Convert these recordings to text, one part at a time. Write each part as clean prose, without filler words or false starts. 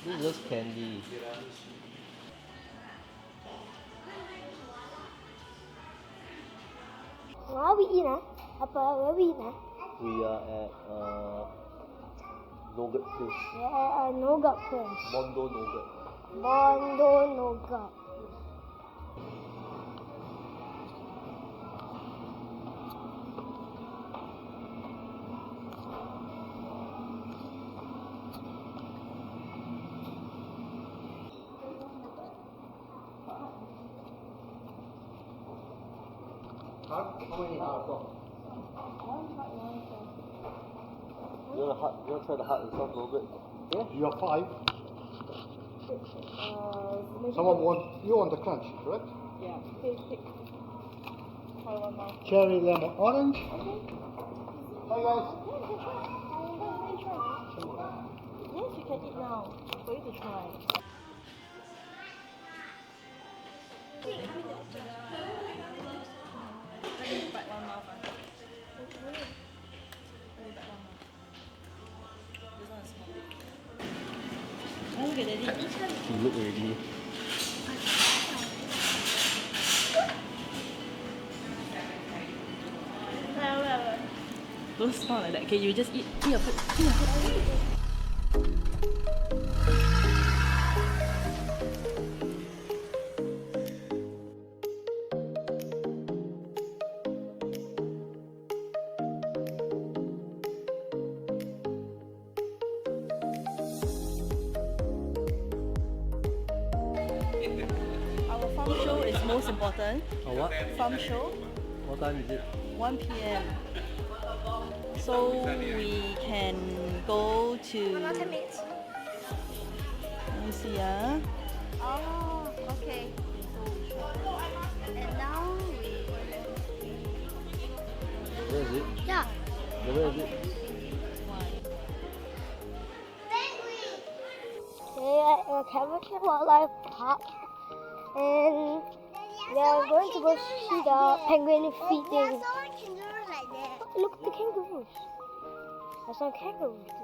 This is just candy. Where we eat, where we eat, We are at Nougat Place. Yeah, Nougat place. Mondo Nougat. Mondo Nougat. How many hearts are? You want to try the heart and soft nougat? Yeah? You have 5. You want the crunch, correct? Yeah, pick. Try one more. Cherry, lemon, orange. Hi guys. Yes, you can eat now. For you to try. Let me bite one mouth. Let me bite one mouth. This one is small. Oh, look at Daddy. You look already. Don't smile like that. Okay, you just eat. Eat your food. Eat your food. Our farm show is most important. Oh, what? Farm show, What time is it? 1 p.m. So we can go to. Not a minute. Let me see, yeah. Oh, okay. And now we. Where is it? Yeah. Where is it? We're at Caversham Wildlife Park, and we are going to go see the penguin feeding. Look at the kangaroos. There's some kangaroos in there.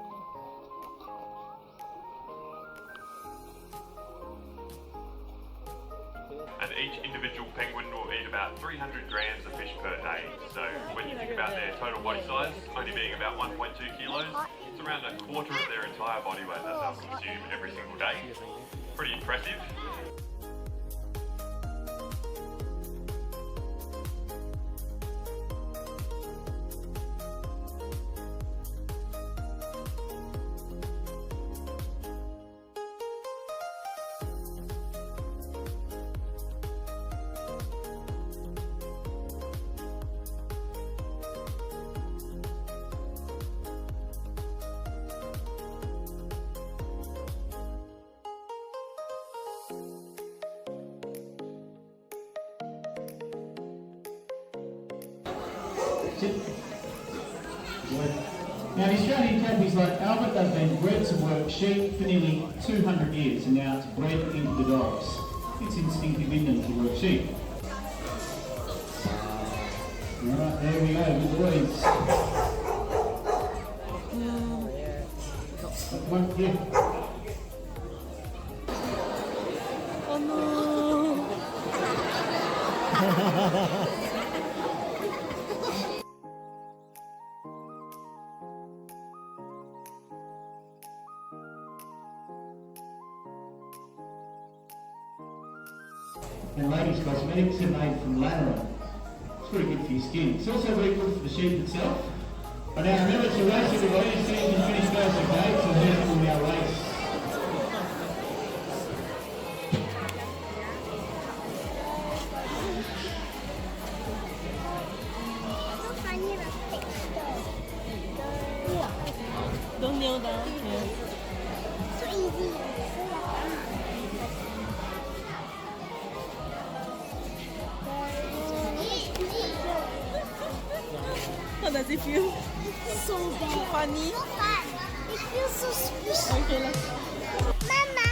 And each individual penguin will eat about 300 grams of fish per day. So when you think about their total body size only being about 1.2 kilos, it's around a quarter of their entire body weight that they'll consume every single day. Pretty impressive. Now, the Australian tabbies like Albert, they've been bred to work sheep for nearly 200 years, and now it's bred into the dogs. It's instinctive in them to work sheep. Alright, there we go, good boys. One, yeah. Oh no! And ladies' cosmetics are made from lanolin. It's pretty good for your skin. It's also very good for the sheep itself. But now remember, it's a race, everybody. The season finish first, okay? So here's will be our race. Don't kneel down. Yeah. So easy. How does it feel? So bad. Funny? So fun. It feels so squishy. Okay, let's. Mama.